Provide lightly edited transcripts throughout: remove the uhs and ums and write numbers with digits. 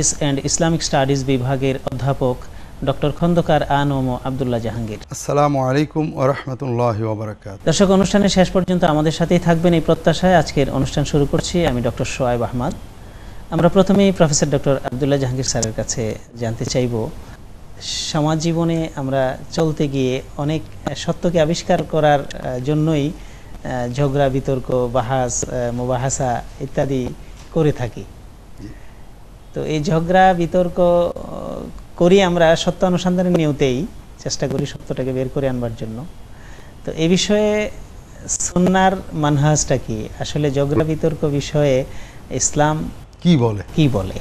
And Islamic studies বিভাগের অধ্যাপক doctor Khandakar আনম আব্দুল্লাহ জাহাঙ্গীর। আসসালামু আলাইকুম ওয়া রাহমাতুল্লাহি ওয়া বারাকাতুহু। দর্শক, অনুষ্ঠানের শেষ পর্যন্ত আমাদের সাথেই থাকবেন এই প্রত্যাশায় আজকের অনুষ্ঠান শুরু করছি। আমি ডক্টর শোয়েব আহমদ। আমরা প্রথমেই প্রফেসর ডক্টর আব্দুল্লাহ জাহাঙ্গীর স্যারের কাছে জানতে চাইব, সমাজ জীবনে আমরা চলতে গিয়ে অনেক সত্যকে আবিষ্কার করার জন্যই ঝগড়া, বিতর্ক, বাহাস, মুবাহাসা ইত্যাদি করে থাকি। তো এই ঝগড়া বিতর্ক করি আমরা সত্য অনুসন্ধানের নিয়তেই, চেষ্টা করি সত্যটাকে বের করে আনবার জন্য। তো এই বিষয়ে সুন্নাহর মানহাজটা কি, আসলে ঝগড়া বিতর্ক বিষয়ে ইসলাম কি বলে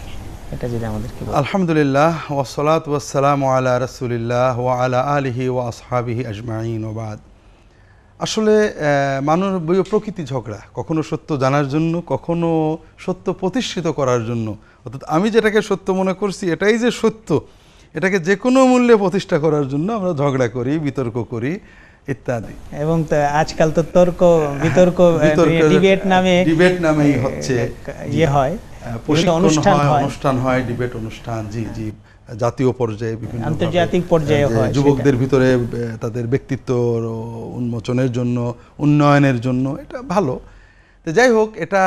এটা যদি আমাদেরকে বলেন। আলহামদুলিল্লাহ ওয়াসসালাতু ওয়াসসালামু আলা রাসূলিল্লাহ ওয়া আলা আলিহি ওয়া আসহাবিহি আজমাইন ওয়া বাদ। আসলে মানবীয় প্রকৃতি ঝগড়া, কখনো সত্য জানার জন্য, কখনো সত্য প্রতিষ্ঠিত করার জন্য। অর্থাৎ আমি যেটাকে সত্য মনে করছি এটাই যে সত্য, এটাকে যে কোনো মূল্যে প্রতিষ্ঠা করার জন্য আমরা ঝগড়া করি, বিতর্ক করি ইত্যাদি। এবং আজকাল তো তর্ক বিতর্ক ডিবেট নামেই হচ্ছে, হয় অনুষ্ঠান হয়, ডিবেট অনুষ্ঠান, জি জি, জাতীয় পর্যায়ে, বিভিন্ন আন্তর্জাতিক পর্যায়ে হয়, যুবকদের ভিতরে তাদের ব্যক্তিত্ব উন্মোচনের জন্য, উন্নয়নের জন্য এটা ভালো। তো যাই হোক, এটা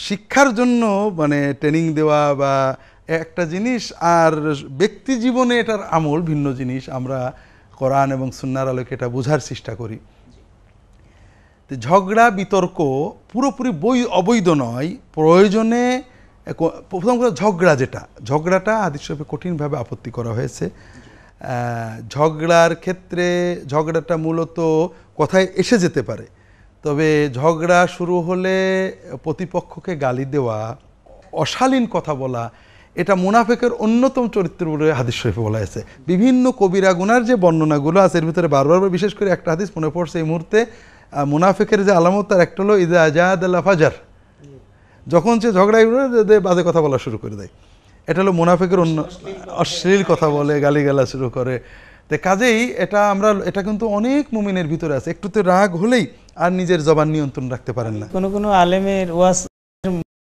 শিক্ষার জন্য মানে ট্রেনিং দেওয়া বা একটা জিনিস, আর ব্যক্তি জীবনে এটার আমল ভিন্ন জিনিস। আমরা কোরআন এবং সুন্নাহর আলোকে এটা বোঝার চেষ্টা করি। তো ঝগড়া বিতর্ক পুরোপুরি অবৈধ নয়। প্রয়োজনে প্রথম কথা, ঝগড়াটা হাদিস শরীফে কঠিনভাবে আপত্তি করা হয়েছে। ঝগড়ার ক্ষেত্রে ঝগড়াটা মূলত কথায় এসে যেতে পারে, তবে ঝগড়া শুরু হলে প্রতিপক্ষকে গালি দেওয়া, অশালীন কথা বলা, এটা মুনাফিকের অন্যতম চরিত্র বলে হাদিস শরীফে বলা হয়েছে। বিভিন্ন কবিরা গুনার যে বর্ণনাগুলো আছে এর ভিতরে বারবার বিশেষ করে একটা হাদিস মনে পড়ছে এই মুহূর্তে, মুনাফিকের যে আলামত তার একটা হলো ইযা জাদাল ফাজার, যখন সে ঝগড়ায় বাজে কথা বলা শুরু করে দেয়, এটা হলো মুনাফিকের অন্য অশ্লীল কথা বলে, গালিগালা শুরু করে। তো কাজেই এটা কিন্তু অনেক মুমিনের ভিতরে আছে। একটুতে রাগ হলেই আর নিজের জবান নিয়ন্ত্রণ রাখতে পারেন না। কোনো আলেমের ওয়াজ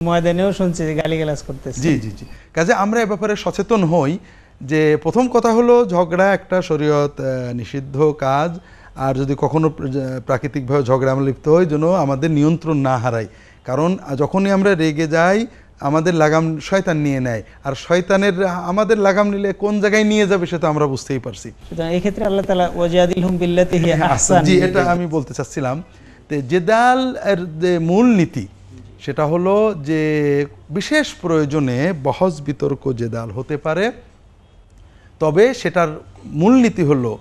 ময়দানেও শুনছি যে গালিগালাজ করতেছে। জি জি জি, কাজে আমরা এ ব্যাপারে সচেতন হই যে প্রথম কথা হলো ঝগড়া একটা শরীয়ত নিষিদ্ধ কাজ, আর যদি কখনো প্রাকৃতিকভাবে ঝগড়া আমরা লিপ্ত হই যেন আমাদের নিয়ন্ত্রণ না হারাই। কারণ যখনই আমরা রেগে যাই আমাদের লাগাম শয়তান নিয়ে নেয়, আর শয়তানের আমাদের লাগাম নিলে কোন জায়গায় নিয়ে যাবে সেটা আমরা বুঝতেই পারছি। এই ক্ষেত্রে আল্লাহ তাআলা ওয়াজাদিলহুম বিল্লাতি হিয়া আহসান, জি, এটা আমি বলতে চাচ্ছিলাম। যে জেদাল এর যে মূল নীতি সেটা হলো যে বিশেষ প্রয়োজনে বহস বিতর্ক জেদাল হতে পারে, তবে সেটার মূলনীতি হলো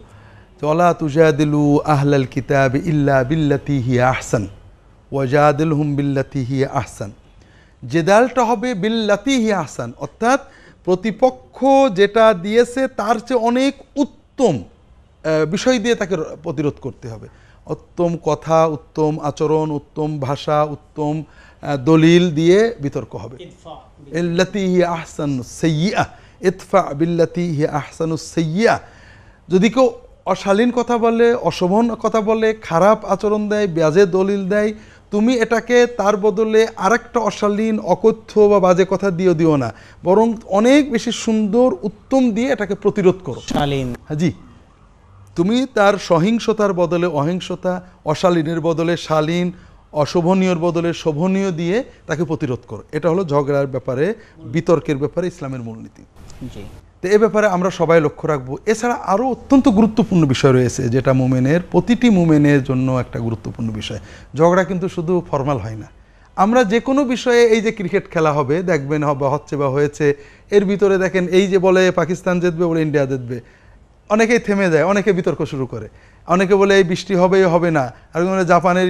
ওয়ালা তুজাদিলু আহলাল কিতাব ইল্লা বিল্লাতি হিয়া আহসান ওয়াজাদিলহুম বিল্লাতি হিয়া আহসান। জেদালটা হবে বিল্লাতি হিয়া আহসান, অর্থাৎ প্রতিপক্ষ যেটা দিয়েছে তার চেয়ে অনেক উত্তম বিষয় দিয়ে তাকে প্রতিরোধ করতে হবে। উত্তম কথা, উত্তম আচরণ, উত্তম ভাষা, উত্তম দলিল দিয়ে বিতর্ক হবে। ইল্লাতি হিয়া আহসানুস সাইয়্যিআ, ইদফা বিল্লাতি হিয়া আহসানুস সাইয়্যিআ। যদি কেউ অশালীন কথা বলে, অশোভন কথা বলে, খারাপ আচরণ দেয়, বাজে দলিল দেয়, তুমি এটাকে তার বদলে আরেকটা অশালীন, অকথ্য বা বাজে কথা দিও না, বরং অনেক বেশি সুন্দর উত্তম দিয়ে এটাকে প্রতিরোধ করো। শালীন, হ্যাঁ জি, তুমি তার সহিংসতার বদলে অহিংসতা, অশালীনের বদলে শালীন, অশোভনীয়র বদলে শোভনীয় দিয়ে তাকে প্রতিরোধ করো। এটা হলো ঝগড়ার ব্যাপারে, বিতর্কের ব্যাপারে ইসলামের মূলনীতি। তো এ ব্যাপারে আমরা সবাই লক্ষ্য রাখবো। এছাড়া আরও অত্যন্ত গুরুত্বপূর্ণ বিষয় রয়েছে যেটা প্রতিটি মুমিনের জন্য একটা গুরুত্বপূর্ণ বিষয়। ঝগড়া কিন্তু শুধু ফর্মাল হয় না। আমরা যে কোনো বিষয়ে, এই যে ক্রিকেট খেলা হবে দেখবেন হচ্ছে বা হয়েছে, এর ভিতরে দেখেন এই যে বলে পাকিস্তান জিতবে, বলে ইন্ডিয়া জিতবে, অনেকেই থেমে যায়, অনেকে বিতর্ক শুরু করে, অনেকে বলে এই বৃষ্টি হবে না, আর জাপানের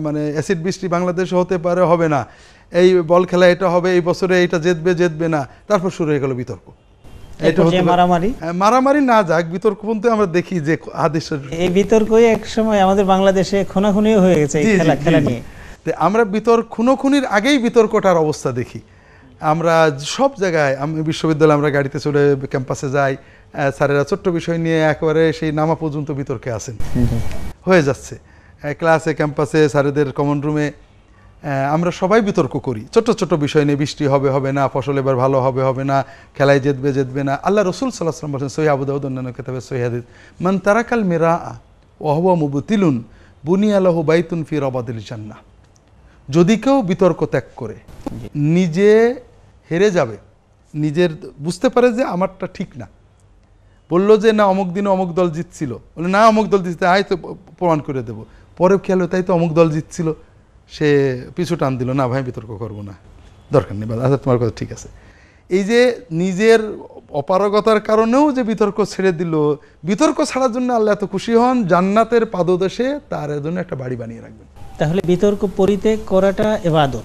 মানে অ্যাসিড বৃষ্টি বাংলাদেশে হতে পারে, হবে না, এই বল খেলা এটা হবে, এই বছরে এইটা জিতবে না, তারপর শুরু হয়ে গেল বিতর্ক। মারামারি না যাক, বিতর্ক পর্যন্ত আমরা দেখি যে হাদিসের এই বিতর্কই এক সময় আমাদের বাংলাদেশে খুনাখুনিও হয়ে গেছে খেলা নিয়ে। আমরা খুনোখুনির আগেই বিতর্কটার অবস্থা দেখি। আমরা সব জায়গায়, আমি বিশ্ববিদ্যালয়ে আমরা গাড়িতে চড়ে ক্যাম্পাসে যাই, স্যারেরা ছোট্ট বিষয় নিয়ে একেবারে সেই নামা পর্যন্ত বিতর্কে আসেন, হয়ে যাচ্ছে ক্লাসে, ক্যাম্পাসে, স্যারেদের কমন রুমে। আমরা সবাই বিতর্ক করি ছোট ছোট বিষয় নিয়ে, বৃষ্টি হবে হবে না, ফসল এবার ভালো হবে হবে না, খেলায় জিতবে জিতবে না। আল্লাহ রসুল সাল্লাল্লাহু আলাইহি ওয়াসাল্লাম বলেছেন, সহিহ আবু দাউদ অন্যান্য কিতাবে সহিহ হাদিস, মান তারাকাল মিরা ওয়া হুয়া মুবতিলুন বুনিয়া লাহু বাইতুন ফি রাবাদিল জান্নাহ। যদি কেউ বিতর্ক ত্যাগ করে নিজে হেরে যাবে, নিজের বুঝতে পারে যে আমারটা ঠিক না, বললো যে না অমুক দিনে অমুক দল জিতছিল, বলে না অমুক দল জিতছে, আয় তো প্রমাণ করে দেবো, পরে খেয়াল তাই তো অমুক দল জিতছিল, সে পিছু টান দিল, না ভাই বিতর্ক করবো না, দরকার নেই, আচ্ছা তোমার কথা ঠিক আছে। এই যে নিজের অপারগতার কারণেও যে বিতর্ক ছেড়ে দিল, বিতর্ক ছাড়ার জন্য আল্লাহ এত খুশি হন, জান্নাতের পাদদেশে তার জন্য একটা বাড়ি বানিয়ে রাখবেন। তাহলে বিতর্ক পরিত্যাগ করাটা ইবাদত,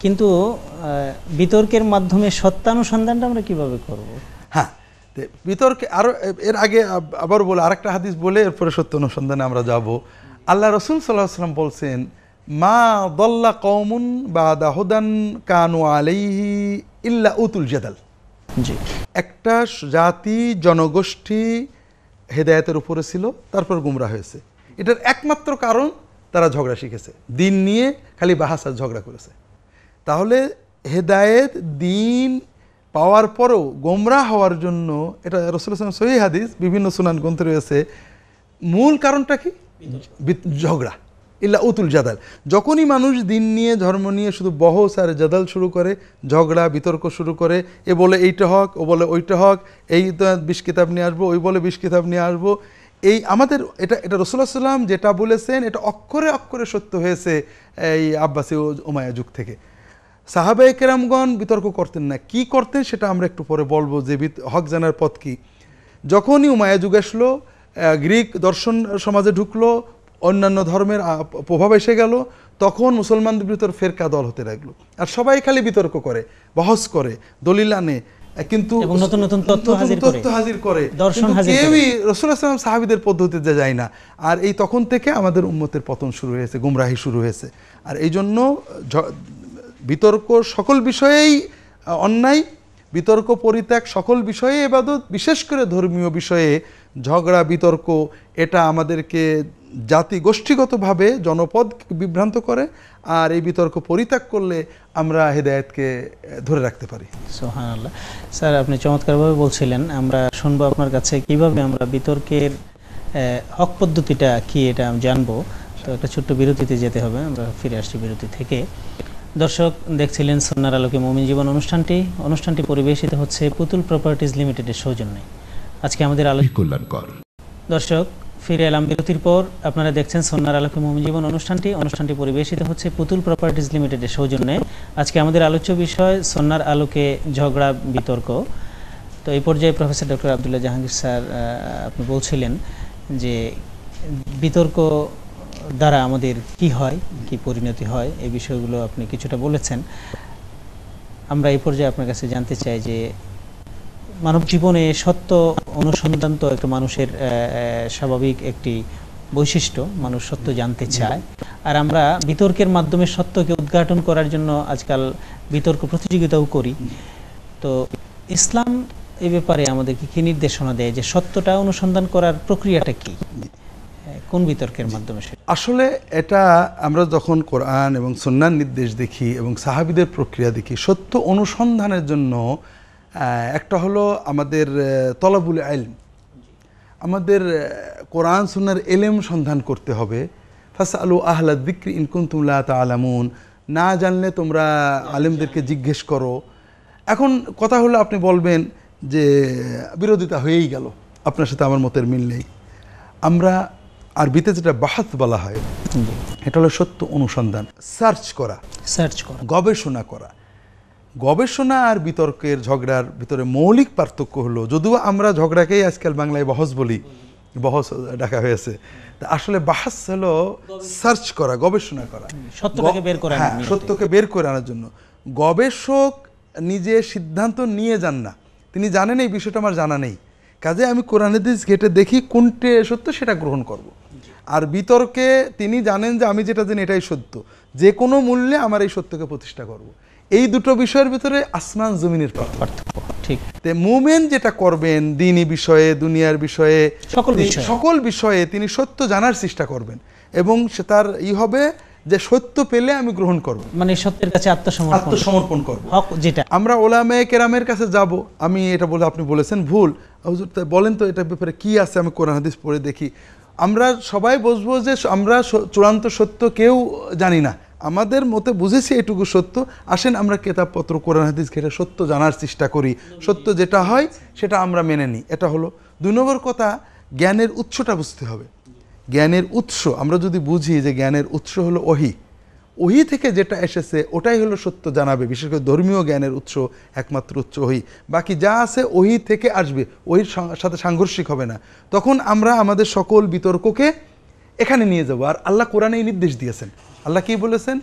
কিন্তু বিতর্কের মাধ্যমে সত্যানুসন্ধানটা আমরা কিভাবে করব? হ্যাঁ, বিতর্কে আরো এর আগে আবার বলে আরেকটা হাদিস বলে এরপরে সত্য অনুসন্ধানে আমরা যাব। আল্লাহ রসুল সাল্লাল্লাহু আলাইহি ওয়াসাল্লাম বলছেন, মা দাল্লা কওমুন বাদা হুদান কানু আলাইহি ইল্লা উতুল জাদাল। জি, একটা জাতি জনগোষ্ঠী হেদায়েতের উপরে ছিল, তারপর গুমরা হয়েছে। এটার একমাত্র কারণ তারা ঝগড়া শিখেছে, দিন নিয়ে খালি বাহাস আর ঝগড়া করেছে। তাহলে হেদায়েত দিন পাওয়ার পরেও গোমরা হওয়ার জন্য, এটা রাসূলুল্লাহ সাল্লাল্লাহু আলাইহি ওয়াসাল্লাম সহিহ হাদিস বিভিন্ন সুনান গ্রন্থে রয়েছে, মূল কারণটা কি? ঝগড়া, ইল্লা উতুল জাদাল। যখনই মানুষ দিন নিয়ে ধর্ম নিয়ে শুধু বহস আর জাদাল শুরু করে, ঝগড়া বিতর্ক শুরু করে, এ বলে এইটা হক, ও বলে ওইটা হক, এই 20 কিতাব নিয়ে আসবো, ওই বলে 20 কিতাব নিয়ে আসবো, এই আমাদের এটা রাসূলুল্লাহ সাল্লাল্লাহু আলাইহি ওয়াসাল্লাম যেটা বলেছেন এটা অক্ষরে অক্ষরে সত্য হয়েছে এই আব্বাসী ও উমাইয়া যুগ থেকে। সাহাবায়ে কেরামগণ বিতর্ক করতেন না, কি করতেন সেটা আমরা একটু পরে বলবো, যে হক জানার পথ কি। যখনই উমাইয়া যুগ আসলো, গ্রিক দর্শন সমাজে ঢুকলো, অন্যান্য ধর্মের প্রভাব এসে গেল, তখন মুসলমানদের ভিতর ফেরকা দল হতে লাগলো, আর সবাই খালি বিতর্ক করে, বহস করে, দলিল আনে, কিন্তু নতুন নতুন তথ্য হাজির করে, দর্শন হাজির করে, কেউই রাসূলুল্লাহ সাল্লাল্লাহু আলাইহি ওয়াসাল্লাম সাহাবীদের পদ্ধতিতে যায় না। আর এই তখন থেকে আমাদের উম্মতের পতন শুরু হয়েছে, গুমরাহি শুরু হয়েছে। আর এই জন্য বিতর্ক সকল বিষয়েই অন্যায়, বিতর্ক পরিত্যাগ সকল বিষয়ে ইবাদত, বিশেষ করে ধর্মীয় বিষয়ে ঝগড়া বিতর্ক এটা আমাদেরকে জাতি গোষ্ঠীগতভাবে জনপদ বিভ্রান্ত করে, আর এই বিতর্ক পরিত্যাগ করলে আমরা হেদায়েতকে ধরে রাখতে পারি। সুবহানাল্লাহ। স্যার, আপনি চমৎকারভাবে বলছিলেন, আমরা শুনবো আপনার কাছে কিভাবে আমরা বিতর্কের হক পদ্ধতিটা কি এটা জানবো। তো একটা ছোট্ট বিরতিতে যেতে হবে, আমরা ফিরে আসছি বিরতি থেকে। দর্শক দেখছিলেন সুন্নাহর আলোকে মুমিন জীবন অনুষ্ঠানটি পরিবেশিত হচ্ছে পুতুল প্রপার্টিজ লিমিটেডের সৌজন্যে। আজকে আমাদের কল্যাণকর দর্শক ফিরে এলাম বিরতির পর। আপনারা দেখছেন সুন্নাহর আলোকে মুমিন জীবন অনুষ্ঠানটি পরিবেশিত হচ্ছে পুতুল প্রপার্টিজ লিমিটেডের সৌজন্যে। আজকে আমাদের আলোচ্য বিষয় সুন্নাহর আলোকে ঝগড়া বিতর্ক। তো এই পর্যায়ে professor doctor Abdullah Jahangir sir, আপনি বলছিলেন যে বিতর্ক দ্বারা আমাদের কি হয়, কি পরিণতি হয়, এই বিষয়গুলো আপনি কিছুটা বলেছেন। আমরা এই পর্যায়ে আপনার কাছে জানতে চাই যে মানব জীবনে সত্য অনুসন্ধান তো একটা মানুষের স্বাভাবিক একটি বৈশিষ্ট্য, মানুষ সত্য জানতে চায়, আর আমরা বিতর্কের মাধ্যমে সত্যকে উদ্ঘাটন করার জন্য আজকাল বিতর্ক প্রতিযোগিতাও করি। তো ইসলাম এই ব্যাপারে আমাদেরকে কি নির্দেশনা দেয় যে সত্যটা অনুসন্ধান করার প্রক্রিয়াটা কি, কোন বিতর্কের মাধ্যমে? আসলে এটা আমরা যখন কোরআন এবং সুন্নাহর নির্দেশ দেখি এবং সাহাবীদের প্রক্রিয়া দেখি, সত্য অনুসন্ধানের জন্য একটা হলো আমাদের তলাবুল ইলম, আমাদের কোরআন সুন্নাহর ইলম সন্ধান করতে হবে। ফাসআলু আহলা যিকরি ইন কুনতুম লা তা'লামুন, না জানলে তোমরা আলেমদেরকে জিজ্ঞেস করো। এখন কথা হলো, আপনি বলবেন যে বিরোধিতা হয়েই গেল, আপনার সাথে আমার মতের মিল নেই। আমরা আরবিতে যেটা বাহাত বলা হয়, এটা হলো সত্য অনুসন্ধান, সার্চ করা, গবেষণা করা। গবেষণা আর বিতর্কের ঝগড়ার ভিতরে মৌলিক পার্থক্য হলো, যদিও আমরা ঝগড়াকেই আজকাল বাংলায় বহস বলি, বহস ডাকা হয়েছে, তা আসলে বাহাস হলো সার্চ করা, গবেষণা করা, সত্যকে বের করে আনার জন্য। গবেষক নিজে সিদ্ধান্ত নিয়ে যান না, তিনি জানেন এই বিষয়টা আমার জানা নেই, কাজে আমি কোরআন হাদিস ঘেঁটে দেখি কোনটা সত্য সেটা গ্রহণ করব। আর বিতর্কে তিনি জানেন যে আমি যেটা জানি এটাই সত্য, যে কোনো মূল্যে আমার এই সত্যকে প্রতিষ্ঠা করব। এই দুটো বিষয়ের ভিতরে আসমান জমিনের পার্থক্য। ঠিক, তে মুমিন যেটা করবেন দ্বীনি বিষয়ে, দুনিয়ার বিষয়ে, সকল বিষয়ে তিনি সত্য জানার চেষ্টা করবেন, এবং সে তার হবে যে সত্য পেলে আমি গ্রহণ করব, মানে সত্যের কাছে আত্মসমর্পণ করব। হক যেটা আমরা ওলামায়ে কেরামের কাছে যাব, আমি এটা বলে আপনি বলেছেন ভুল, হুজুর বলেন তো এটার ব্যাপারে কি আছে, আমি কোরআন হাদিস পড়ে দেখি। আমরা সবাই বুঝবো যে আমরা চূড়ান্ত সত্য কেউ জানি না, আমাদের মতে বুঝেছি এটুকু সত্য, আসেন আমরা কিতাবপত্র কোরআন হাদিস ঘেটে সত্য জানার চেষ্টা করি, সত্য যেটা হয় সেটা আমরা মেনে নিই। এটা হলো 2 নম্বর কথা, জ্ঞানের উৎসটা বুঝতে হবে। জ্ঞানের উৎস আমরা যদি বুঝি যে জ্ঞানের উৎস হলো ওহী, ওহী থেকে যেটা এসেছে ওটাই হলো সত্য জানাবে, বিশেষ করে ধর্মীয় জ্ঞানের উৎস একমাত্র উৎস ওহী, বাকি যা আছে ওহী থেকে আসবে, ওহীর সাথে সাংঘর্ষিক হবে না। তখন আমরা আমাদের সকল বিতর্ককে এখানে নিয়ে যাব। আর আল্লাহ কোরআনে এই নির্দেশ দিয়েছেন, আল্লাহ কি বলেছেন,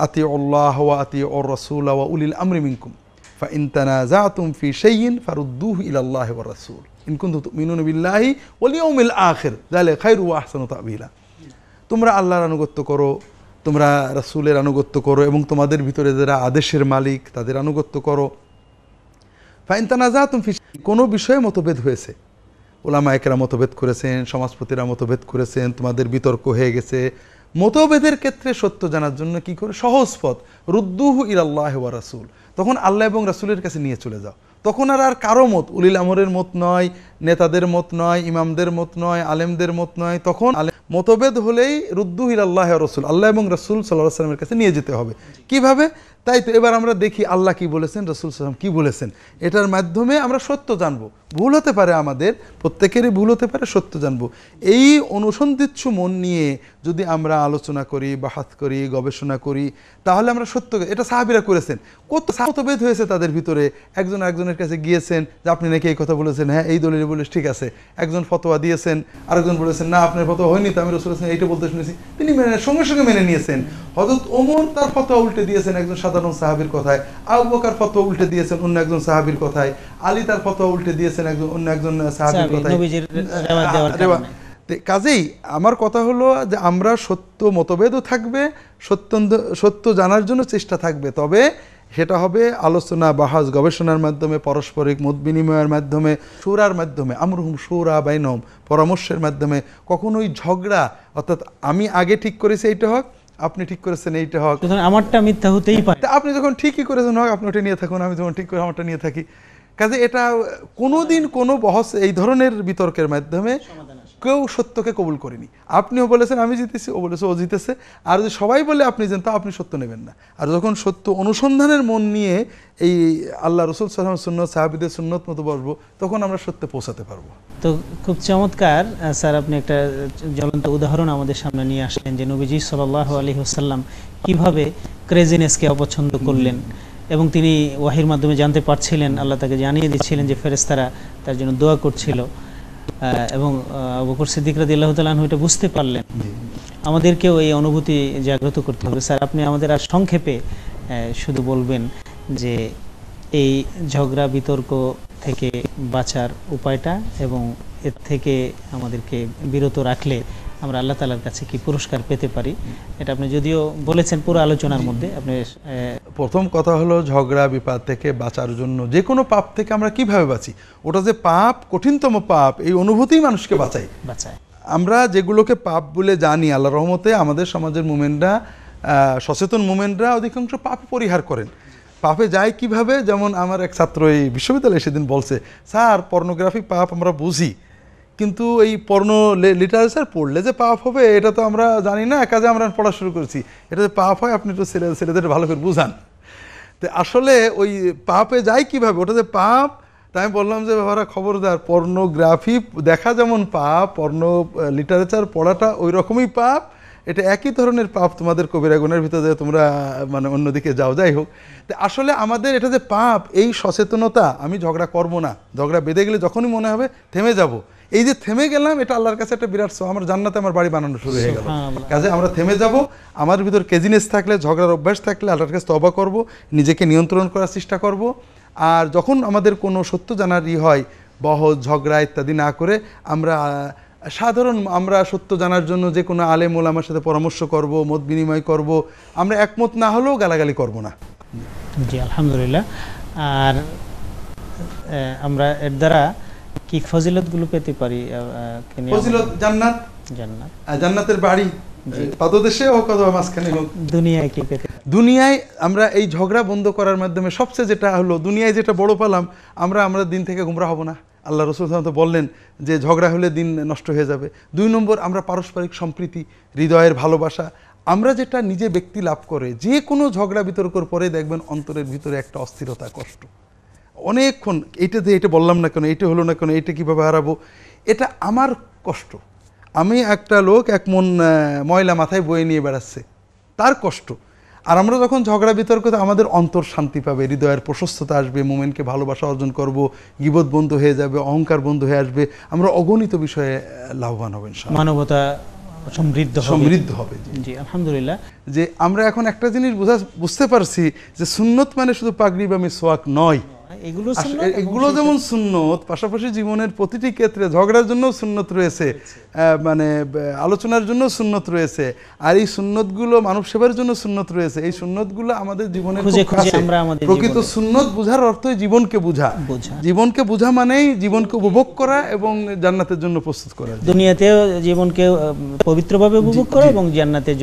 আতিউল্লাহ ওয়া আতিউর রাসূল ওয়া উলিল আমরি মিনকুম ফাইন তানাযাতুম ফি শাইইন ফারুদ্দুহু ইলাল্লাহি ওয়ার রাসূল ইন কুনতুম তুমিনুনা বিল্লাহি ওয়াল ইয়াউমিল আখির যালিকা খায়রু ওয়া আহসানু তা'বীলা। তোমরা আল্লাহর আনুগত্য করো, তোমরা রাসূলের আনুগত্য করো, এবং তোমাদের ভিতরে যারা আদেশের মালিক তাদের আনুগত্য করো। ফাইন তানাযাতুম ফি কোনো বিষয়ে মতভেদ হয়েছে, ওলামায়ে কেরাম মতভেদ করেছেন, সমাজপতিরা মতভেদ করেছেন, তোমাদের বিতর্ক হয়ে গেছে, মতভেদের ক্ষেত্রে সত্য জানার জন্য কি করে সহজ পথ, রুদ্দুহু ইলাল্লাহি ওয়া রাসূল, তখন আল্লাহ এবং রাসূলের কাছে নিয়ে চলে যাও। তখন আর কারো মত, উলিল আমরের মত নয়, নেতাদের মত নয়, ইমামদের মত নয়, আলেমদের মত নয়, তখন মতভেদ হলেই রুদ্দুহু ইলাল্লাহি ওয়া রাসূল, আল্লাহ এবং রাসূল সাল্লাল্লাহু আলাইহি ওয়াসাল্লামের কাছে নিয়ে যেতে হবে। কিভাবে? তাই তো এবার আমরা দেখি আল্লাহ কি বলেছেন, রাসূল সাল্লাল্লাহু আলাইহি ওয়াসাল্লাম কি বলেছেন, এটার মাধ্যমে আমরা সত্য জানবো। ভুল হতে পারে, আমাদের প্রত্যেকেরই ভুল হতে পারে, সত্য জানবো। এই অনুসন্ধিৎসু মন নিয়ে যদি আমরা আলোচনা করি, বাহাত করি, গবেষণা করি, তাহলে আমরা সত্য, এটা সাহাবীরা করেছেন, কত মতভেদ হয়েছে তাদের ভিতরে, একজন একজনের কাছে গিয়েছেন যে আপনি নাকি এই কথা বলেছেন, হ্যাঁ এই দলিল বলে ঠিক আছে, একজন ফতোয়া দিয়েছেন, আরেকজন বলেছেন না আপনার ফতোয়া হয়নি, তো আমি রাসূল এইটা বলতে শুনেছি, তিনি সঙ্গে সঙ্গে মেনে নিয়েছেন। হযরত ওমর তার ফতোয়া উল্টে দিয়েছেন একজন সাধারণ সাহাবীর কথায়, আবু বকর ফতোয়া উল্টে দিয়েছেন অন্য একজন সাহাবীর কথায়, আলী তার ফতোয়া উল্টে দিয়েছেন অন্য একজন সাহাবীর কথায়। কাজেই আমার কথা হলো যে আমরা সত্য, মতভেদও থাকবে, সত্য জানার জন্য চেষ্টা থাকবে, তবে সেটা হবে আলোচনা, বাহাস, গবেষণার মাধ্যমে, পারস্পরিক মত বিনিময়ের মাধ্যমে, শুরার মাধ্যমে, আমরুহুম শুরা বাইনহুম, পরামর্শের মাধ্যমে। কখনোই ঝগড়া, অর্থাৎ আমি আগে ঠিক করেছি এইটা হোক, আপনি ঠিক করেছেন এইটা হোক, আমারটা মিথ্যা হতেই পারে, আপনি যখন ঠিকই করেছেন হোক, আপনি ওটা নিয়ে থাকুন, আমি যখন ঠিক করে আমারটা নিয়ে থাকি। কাজে এটা কোনোদিন কোনো বহস এই ধরনের বিতর্কের মাধ্যমে কেউ সত্যকে কবুল করেনি। আপনিও বলেছেন আমি জিতেছি, ও বলেছে ও জিতেছে, আর যদি সবাই বলে আপনি জানতো, আপনি সত্য নেবেন না। আর যখন সত্য অনুসন্ধানের মন নিয়ে এই আল্লাহ রাসূল সাল্লাল্লাহু আলাইহি ওয়াসাল্লাম সুন্নাত, সাহাবীদের সুন্নত মতো বসবো, তখন আমরা সত্যে পৌঁছাতে পারবো। তো খুব চমৎকার স্যার, আপনি একটা জ্বলন্ত উদাহরণ আমাদের সামনে নিয়ে আসলেন যে নবীজি সাল্লাল্লাহু আলাইহি ওয়াসাল্লাম কিভাবে ক্রেজিনেসকে অপছন্দ করলেন, এবং তিনি ওয়াহির মাধ্যমে জানতে পারছিলেন, আল্লাহ তাকে জানিয়ে দিচ্ছিলেন যে ফেরেশতারা তার জন্য দোয়া করছিল, এবং আবু বকর সিদ্দিক রাদিয়াল্লাহু তাআলা আনহু এটা বুঝতে পারলেন। আমাদেরকেও এই অনুভূতি জাগ্রত করতে হবে। স্যার আপনি আমাদের আর সংক্ষেপে শুধু বলবেন যে এই ঝগড়া বিতর্ক থেকে বাঁচার উপায়টা, এবং এর থেকে আমাদেরকে বিরত রাখলে আমরা আল্লাহ তাআলার কাছে কি পুরস্কার পেতে পারি, এটা আপনি যদিও বলেছেন পুরো আলোচনার মধ্যে। আপনি প্রথম কথা হলো ঝগড়া বিপাদ থেকে বাঁচার জন্য, যে কোনো পাপ থেকে আমরা কিভাবে বাঁচি, ওটা যে পাপ, কঠিনতম পাপ, এই অনুভূতিই মানুষকে বাঁচায়। আমরা যেগুলোকে পাপ বলে জানি, আল্লাহর রহমতে আমাদের সমাজের মুমিনরা, সচেতন মুমিনরা অধিকাংশ পাপ পরিহার করেন। পাপে যায় কিভাবে, যেমন আমার এক ছাত্র এই বিশ্ববিদ্যালয়ে সেদিন বলছে, স্যার পর্নোগ্রাফি পাপ আমরা বুঝি, কিন্তু এই পর্নো লিটারেচার পড়লে যে পাপ হবে এটা তো আমরা জানি না, কাজে আমরা পড়া শুরু করেছি, এটা যে পাপ হয় আপনি তো ছেলেদের ভালো করে বুঝান। তো আসলে ওই পাপে যায় কিভাবে, ওটা যে পাপ, তাই আমি বললাম যে বাবারা খবরদার, পর্নোগ্রাফি দেখা যেমন পাপ, পর্নো লিটারেচার পড়াটা ওই রকমই পাপ, এটা একই ধরনের পাপ তোমাদের কবিরা গুনাহের ভিতরে তোমরা মানে অন্যদিকে যাও। যাই হোক, তো আসলে আমাদের এটা যে পাপ, এই সচেতনতা, আমি ঝগড়া করবো না, ঝগড়া বেঁধে গেলে যখনই মনে হবে থেমে যাব, এই যে থেমে গেলাম, এটা আল্লাহর কাছে একটা বিরাট সওয়াব, আমার জান্নাতে আমার বাড়ি বানানো শুরু হয়ে গেল। কাজে আমরা থেমে যাব, আমার ভিতর কেজিনেস থাকলে, ঝগড়ার অভ্যাস থাকলে আল্লাহর কাছে তওবা করব, নিজেকে নিয়ন্ত্রণ করার চেষ্টা করব। আর যখন আমাদের কোনো সত্য জানার হয়, বহজ ঝগড়া ইত্যাদি না করে আমরা আমরা সত্য জানার জন্য যে কোনো আলেম ওলামার সাথে পরামর্শ করব, মত বিনিময় করব, আমরা একমত না হলেও গালাগালি করব না। জি আলহামদুলিল্লাহ। আর আমরা এর দ্বারা কি ফজিলতগুলো পেতে পারি? ফজিলত জান্নাত, জান্নাতের বাড়ি, পাদদেশে হোক অথবা মাঝখানে হোক, দুনিয়ায় কি পেতে দুনিয়ায় আমরা এই ঝগড়া বন্ধ করার মাধ্যমে সবচেয়ে যেটা হলো, দুনিয়ায় যেটা বড় পেলাম, আমরা দিন থেকে গুমরা হব না। আল্লাহ রসুল সাল্লাল্লাহু আলাইহি ওয়াসাল্লাম বললেন যে ঝগড়া হলে দিন নষ্ট হয়ে যাবে। 2 নম্বর, আমরা পারস্পরিক সম্প্রীতি, হৃদয়ের ভালোবাসা, আমরা যেটা নিজে ব্যক্তি লাভ করে, যে কোনো ঝগড়া বিতর্কর পরে দেখবেন অন্তরের ভিতরে একটা অস্থিরতা, কষ্ট, অনেকক্ষণ এটা বললাম না কেন, এটা হলো না কেন, এটা কীভাবে হারাবো, এটা আমার কষ্ট। আমি একটা লোক 1 মন ময়লা মাথায় বয়ে নিয়ে বেড়াচ্ছে, তার কষ্ট। আর আমরা যখন ঝগড়া বিতর্ক, আমাদের অন্তর শান্তি পাবে, হৃদয়ের প্রশস্ততা আসবে, মোমেনকে ভালোবাসা অর্জন করব, গীবত বন্ধ হয়ে যাবে, অহংকার বন্ধ হয়ে আসবে, আমরা অগণিত বিষয়ে লাভবান হবেন, মানবতা সমৃদ্ধ হবে। জি আলহামদুলিল্লাহ। যে আমরা এখন একটা জিনিস বুঝতে পারছি যে সুন্নত মানে শুধু পাগড়ি বা মিসওয়াক নয়, এগুলো যেমন সুন্নত, পাশাপাশি জীবনের প্রতিটি ক্ষেত্রে ঝগড়ার জন্য সুন্নত রয়েছে, মানে আলোচনার জন্য সুন্নত রয়েছে, আর এই সুন্নতগুলো মানব সেবার জন্য সুন্নত রয়েছে। এই সুন্নতগুলো আমাদের জীবনের প্রকৃত সুন্নত বুঝার অর্থই জীবনকে বুঝা। জীবনকে বুঝা মানেই জীবনকে উপভোগ করা এবং জান্নাতের জন্য প্রস্তুত করা, দুনিয়াতেও জীবনকে পবিত্রভাবে উপভোগ করা এবং জান্নাতের জন্য